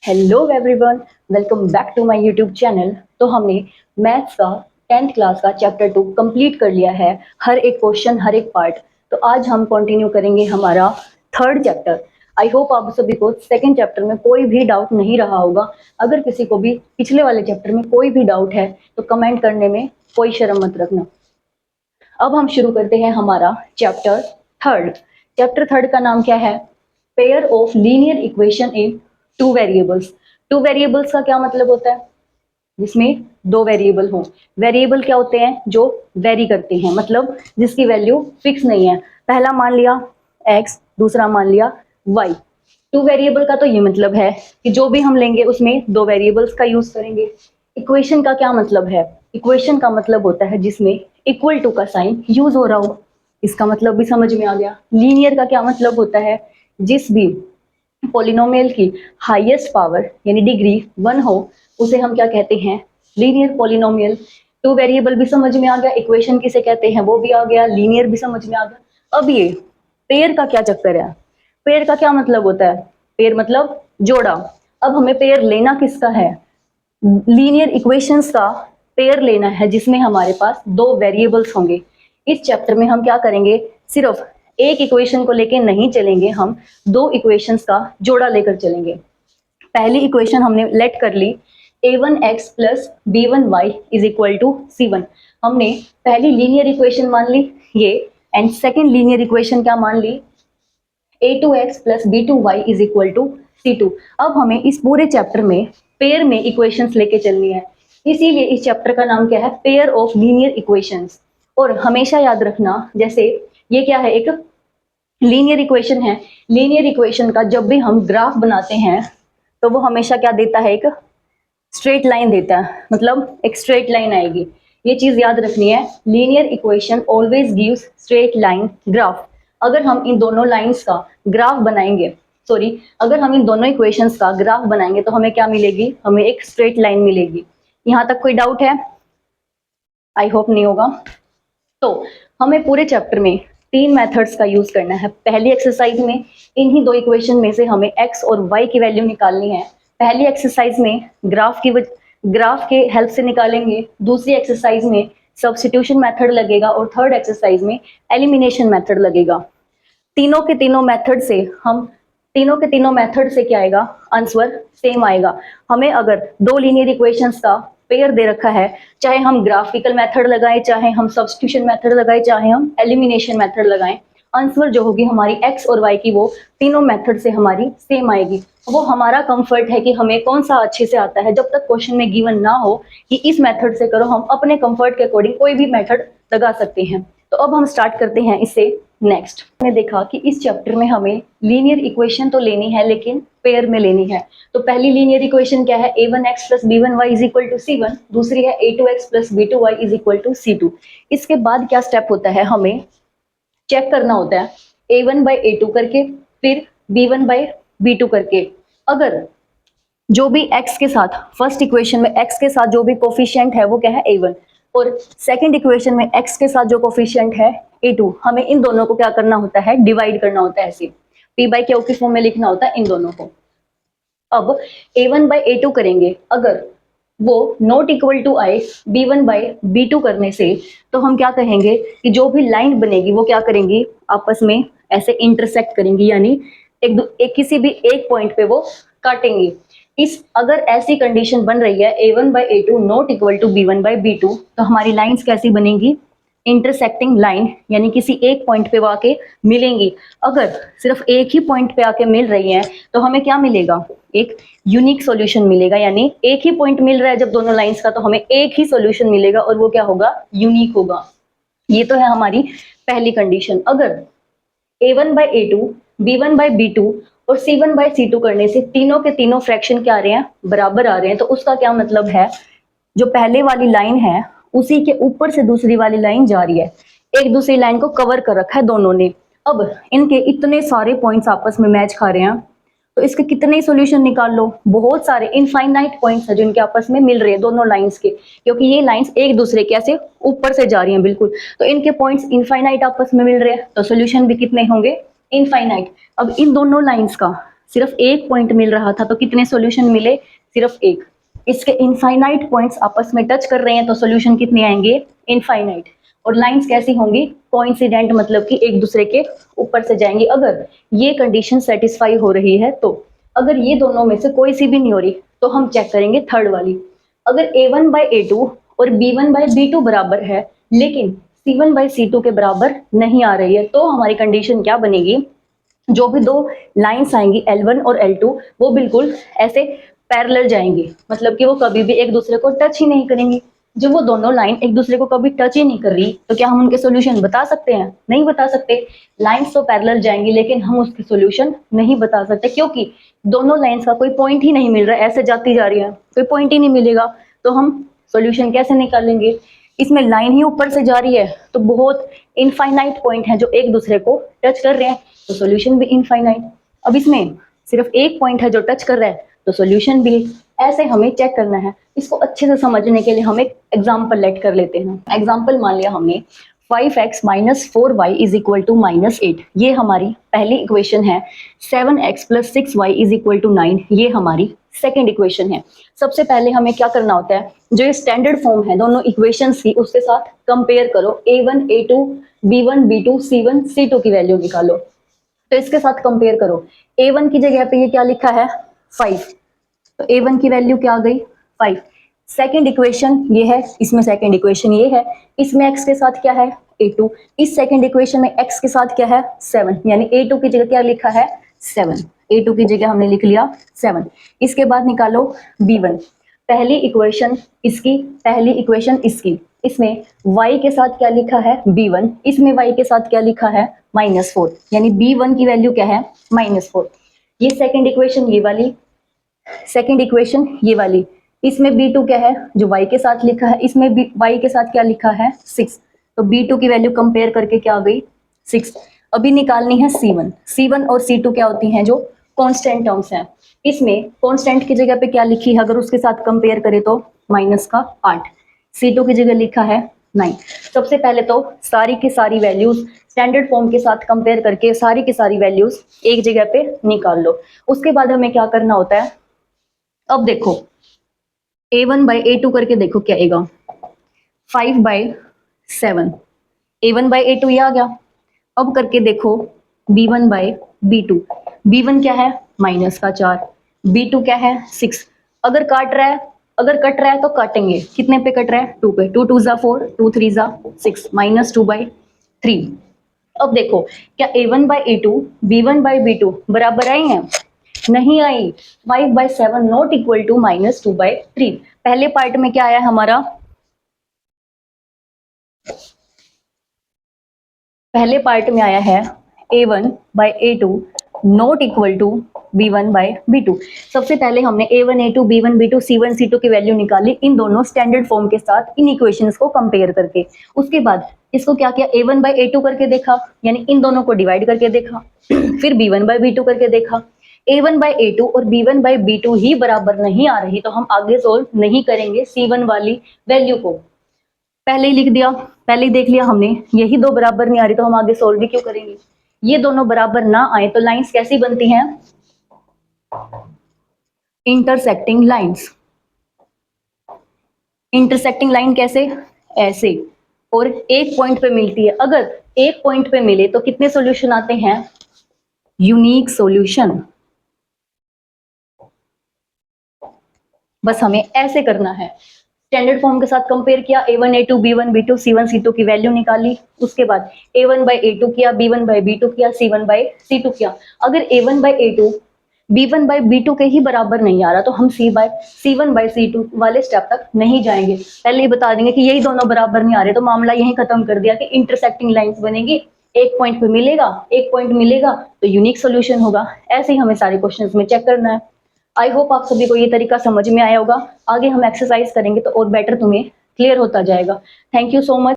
Hello everyone, welcome back to my YouTube channel. तो हमने maths का 10th क्लास का चैप्टर 2 कंप्लीट कर लिया है, हर एक क्वेश्चन, हर एक पार्ट। तो आज हम कंटिन्यू करेंगे हमारा थर्ड चैप्टर। आई होप आप सभी को सेकंड चैप्टर में कोई भी डाउट नहीं रहा होगा। अगर किसी को भी पिछले वाले चैप्टर में कोई भी डाउट है तो कमेंट करने में कोई शर्म मत रखना। अब हम शुरू करते हैं हमारा चैप्टर थर्ड। चैप्टर थर्ड का नाम क्या है? Pair of linear equation in two variables. Two variables का क्या मतलब होता है? जिसमें दो वेरिएबल हो। वेरिएबल क्या होते हैं? जो वेरी करते हैं, मतलब जिसकी वैल्यू फिक्स नहीं है। पहला मान लिया x, दूसरा मान लिया y। टू वेरिएबल का तो ये मतलब है कि जो भी हम लेंगे उसमें दो वेरिएबल्स का यूज करेंगे। इक्वेशन का क्या मतलब है? इक्वेशन का मतलब होता है जिसमें इक्वल टू का साइन यूज हो रहा हो। इसका मतलब भी समझ में आ गया। लीनियर का क्या मतलब होता है? जिस भी पॉलिनोमियल की हाईएस्ट पावर यानी डिग्री 1 हो उसे हम क्या कहते हैं? Linear polynomial. टू वेरिएबल भी समझ में आ गया, इक्वेशन किसे कहते हैं वो भी आ गया, लीनियर भी समझ में आ गया। अब ये पेयर का क्या चक्कर है? पेयर का क्या मतलब होता है? पेयर मतलब जोड़ा। अब हमें पेयर लेना किसका है? लीनियर इक्वेशंस का पेयर लेना है जिसमें हमारे पास दो वेरिएबल्स होंगे। इस चैप्टर में हम क्या करेंगे? सिर्फ एक इक्वेशन को लेके नहीं चलेंगे, हम दो इक्वेशंस का जोड़ा लेकर चलेंगे। पहली इक्वेशन हमने लेट कर ली a1x plus b1y is equal to c1। हमने पहली लीनियर इक्वेशन मान ली ये, एंड सेकेंड लीनियर इक्वेशन क्या मान ली? a2x plus b2y is equal to c2। अब हमें इस पूरे चैप्टर में पेयर में इक्वेशंस लेके चलनी है, इसीलिए इस चैप्टर का नाम क्या है? Pair of linear equations. और हमेशा याद रखना, जैसे ये क्या है? एक लीनियर इक्वेशन है। लीनियर इक्वेशन का जब भी हम ग्राफ बनाते हैं तो वो हमेशा क्या देता है? एक स्ट्रेट लाइन देता है, मतलब एक स्ट्रेट लाइन आएगी। ये चीज याद रखनी है, linear equation always gives straight line graph. अगर हम इन दोनों लाइंस का ग्राफ बनाएंगे, अगर हम इन दोनों इक्वेशंस का ग्राफ बनाएंगे तो हमें क्या मिलेगी? हमें एक स्ट्रेट लाइन मिलेगी। यहां तक कोई डाउट है? आई होप नहीं होगा। तो हमें पूरे चैप्टर में तीन मेथड्स का यूज करना है। पहली एक्सरसाइज में इन्हीं दो इक्वेशन में से हमें x और y की वैल्यू निकालनी है। पहली एक्सरसाइज में ग्राफ के हेल्प से निकालेंगे, दूसरी एक्सरसाइज में सब्स्टिट्यूशन मेथड लगेगा और थर्ड एक्सरसाइज में एलिमिनेशन मेथड लगेगा। तीनों के तीनों मेथड से क्या आएगा? आंसर सेम आएगा। हमें अगर दो लीनियर इक्वेशंस का पेयर दे रखा है, चाहे हम ग्राफिकल मेथड लगाएं, चाहे हम सब्स्टिट्यूशन मेथड लगाएं, चाहे हम एलिमिनेशन मेथड लगाएं, आंसर जो होगी हमारी x और y की वो तीनों मेथड से हमारी सेम आएगी। वो हमारा कंफर्ट है कि हमें कौन सा अच्छे से आता है। जब तक क्वेश्चन में गिवन ना हो कि इस मेथड से करो, हम अपने कंफर्ट के अकॉर्डिंग कोई भी मेथड लगा सकते हैं। तो अब हम स्टार्ट करते हैं इससे। नेक्स्ट हमने देखा कि इस चैप्टर में हमें लीनियर इक्वेशन तो लेनी है लेकिन पेयर में लेनी है। तो पहली लीनियर इक्वेशन क्या है? a1x plus b1y is equal to c1। दूसरी है a2x plus b2y is equal to c2। इसके बाद क्या स्टेप होता है? हमें चेक करना होता है a1 बाई a2 करके, फिर b1 बाई b2 करके। अगर जो भी x के साथ, फर्स्ट इक्वेशन में x के साथ जो भी कोफिशिएंट है वो क्या है? a1, और सेकंड इक्वेशन में x के साथ जो कोफिशिएंट है a2, हमें इन दोनों को क्या करना होता है? डिवाइड करना होता है। ऐसे p बाई क्यू के फॉर्म में लिखना होता है इन दोनों को। अब a1 बाई a2 करेंगे, अगर वो नॉट इक्वल टू आए b1 बाई b2 करने से, तो हम क्या कहेंगे कि जो भी लाइन बनेगी वो क्या करेंगी? आपस में ऐसे इंटरसेक्ट करेंगी, यानी एक किसी भी एक पॉइंट पे वो काटेंगी। अगर ऐसी कंडीशन बन रही है a1 by a2 not equal to b1 by b2, तो हमारी लाइंस कैसी बनेंगी? इंटरसेक्टिंग लाइन, यानी किसी एक पॉइंट पे वो आके मिलेंगी। अगर सिर्फ एक ही पॉइंट पे आके मिल रही हैं तो हमें क्या मिलेगा? एक यूनिक सॉल्यूशन मिलेगा, यानी एक ही पॉइंट मिल रहा है जब दोनों लाइंस का, तो हमें एक ही सॉल्यूशन मिलेगा और वो क्या होगा? यूनिक होगा। ये तो है हमारी पहली कंडीशन। अगर a1 by a2, b1 by b2 और c1 बाई c2 करने से तीनों के तीनों फ्रैक्शन क्या आ रहे हैं? बराबर आ रहे हैं। तो उसका क्या मतलब है? जो पहले वाली लाइन है उसी के ऊपर से दूसरी वाली लाइन जा रही है, एक दूसरी लाइन को कवर कर रखा है दोनों ने। अब इनके इतने सारे पॉइंट्स आपस में मैच खा रहे हैं, तो इसके कितने ही सॉल्यूशन निकाल लो, बहुत सारे इनफाइनाइट पॉइंट्स हैं जो इनके आपस में मिल रहे हैं दोनों लाइंस के, क्योंकि ये लाइंस एक दूसरे के ऐसे ऊपर से जा रही हैं बिल्कुल, तो इनके पॉइंट्स इनफाइनाइट आपस में मिल रहे हैं, तो सॉल्यूशन भी कितने होंगे? इनफाइनाइट। अब इन दोनों लाइंस का सिर्फ एक पॉइंट मिल रहा था, तो कितने सॉल्यूशन मिले? सिर्फ एक। इसके इनफाइनाइट पॉइंट्स आपस में टच कर रहे हैं तो सॉल्यूशन कितने आएंगे? इनफाइनाइट। और लाइंस कैसी होंगी? कोइंसिडेंट, मतलब कि एक दूसरे के ऊपर से जाएंगी। अगर ये कंडीशन सेटिस्फाई हो रही है तो। अगर ये दोनों में से कोई सी भी नहीं हो रही तो हम चेक करेंगे थर्ड वाली। अगर a1/a2 और b1/b2 बराबर है लेकिन c1/c2 के बराबर नहीं आ रही है, तो हमारी कंडीशन क्या बनेगी? जो भी दो लाइंस आएंगी L1 और L2 वो बिल्कुल ऐसे पैरेलल जाएंगी, मतलब कि वो कभी भी एक दूसरे को टच ही नहीं करेंगी। जब वो दोनों लाइन एक दूसरे को कभी टच ही नहीं कर रही तो क्या हम उनके सॉल्यूशन बता सकते हैं? नहीं बता सकते। लाइंस तो पैरेलल जाएंगी लेकिन हम उसके सॉल्यूशन नहीं बता सकते, क्योंकि दोनों लाइंस का कोई पॉइंट ही नहीं मिल रहा है, ऐसे जाती जा रही है, कोई पॉइंट ही नहीं मिलेगा तो हम सॉल्यूशन कैसे निकालेंगे? इसमें लाइन ही ऊपर से जा रही है तो बहुत इनफाइनाइट पॉइंट है जो एक दूसरे को टच कर रहे हैं, तो सॉल्यूशन भी इनफाइनाइट। अब इसमें सिर्फ एक पॉइंट है जो टच कर रहा है तो सॉल्यूशन भी। ऐसे हमें चेक करना है। इसको अच्छे से समझने के लिए हम एक एग्जांपल लेट कर लेते हैं। एग्जांपल मान लिया हमने 5x - 4y = -8, ये हमारी पहली इक्वेशन है। 7x + 6y = 9, ये हमारी सेकेंड इक्वेशन है। सबसे पहले हमें क्या करना होता है? जो ये स्टैंडर्ड फॉर्म है दोनों इक्वेशंस की उसके साथ कंपेयर करो। a1 a2 b1 b2 c1 c2 की वैल्यू निकालो। तो इसके साथ कंपेयर करो। a1 की जगह पे ये क्या लिखा है? 5, तो a1 की वैल्यू क्या आ गई? 5। सेकेंड इक्वेशन ये है, इसमें सेकेंड इक्वेशन ये है, इसमें x के साथ क्या है? a2। इस सेकेंड इक्वेशन में x के साथ क्या है? 7, यानी a2 की जगह क्या लिखा है? 7। a2 की जगह हमने लिख लिया 7। इसके बाद निकालो b1। पहली इक्वेशन इसकी, पहली इक्वेशन इसकी, इसमें y के साथ क्या लिखा है? b1, इसमें y के साथ क्या लिखा है? -4, यानी b1 की वैल्यू क्या है? -4। ये सेकेंड इक्वेशन ये वाली, सेकेंड इक्वेशन ये वाली, इसमें b2 क्या है? जो y के साथ लिखा है, इसमें y के साथ क्या लिखा है? 6, तो b2 की वैल्यू कंपेयर करके क्या आ गई? 6। अभी निकालनी है c1। c1 और c2 क्या होती हैं? जो कांस्टेंट टर्म्स हैं। इसमें कांस्टेंट की जगह पे क्या लिखी है? अगर उसके साथ कंपेयर करें तो -8, c2 की जगह लिखा है 9। सबसे पहले तो सारी की सारी वैल्यूज स्टैंडर्ड फॉर्म के साथ कंपेयर करके सारी की सारी वैल्यूज एक जगह पे निकाल लो। उसके बाद हमें क्या करना होता है? अब देखो a1/a2 करके देखो क्या आएगा? 5/7। a1/a2 ये आ गया। अब करके देखो b1/b2। b1 क्या है? -4, b2 क्या है? 6। अगर काट रहा है, अगर कट रहा है तो काटेंगे, कितने पे कट रहा है? 2 पे। 2 2 ज़ा 4, 2 3 ज़ा 6, -2/3। अब देखो क्या a1/a2 b1/b2 बराबर आई हैं? नहीं आई। 5/7 नॉट इक्वल टू -2/3। पहले पार्ट में क्या आया हमारा? पहले पार्ट में आया है a1/a2 not equal to b1/b2। सबसे पहले हमने a1 a2 b1 b2 c1 c2 की वैल्यू निकाली इन दोनों स्टैंडर्ड फॉर्म के साथ, इन इक्वेशंस को कंपेयर करके। उसके बाद इसको क्या किया? a1/a2 करके देखा, यानी इन दोनों को डिवाइड करके देखा। फिर b1/b2 करके देखा। a1/a2 और b1/b2 ही बराबर नहीं आ रही तो हम आगे सोल्व नहीं करेंगे c1 वाली वैल्यू को। पहले ही लिख दिया, पहले ही देख लिया हमने, यही दो बराबर नहीं आ रही तो हम आगे सोल्व भी क्यों करेंगे? ये दोनों बराबर ना आए तो लाइंस कैसी बनती हैं? Intersecting lines. इंटरसेक्टिंग लाइन कैसे? ऐसे, और एक पॉइंट पे मिलती है। अगर एक पॉइंट पे मिले तो कितने सॉल्यूशन आते हैं? Unique solution. बस हमें ऐसे करना है। स्टैंडर्ड फॉर्म के साथ कंपेयर किया, a1 a2 b1 b2 c1 c2 की वैल्यू निकाली। उसके बाद a1/a2 किया, b1/b2 किया, c1/c2 किया। अगर a1/a2 b1/b2 के ही बराबर नहीं आ रहा तो हम c1/c2 वाले स्टेप तक नहीं जाएंगे। पहले ही बता देंगे कि यही दोनों बराबर नहीं आ रहे तो मामला यही खत्म कर दिया कि इंटरसेक्टिंग लाइंस बनेगी। एक पॉइंट पे मिलेगा, एक पॉइंट मिलेगा तो यूनिक सोल्यूशन होगा। ऐसे ही हमें सारे क्वेश्चंस में चेक करना है। आई होप आप सभी को ये तरीका समझ में आया होगा। आगे हम एक्सरसाइज करेंगे तो और बेटर तुम्हें क्लियर होता जाएगा। Thank you so much.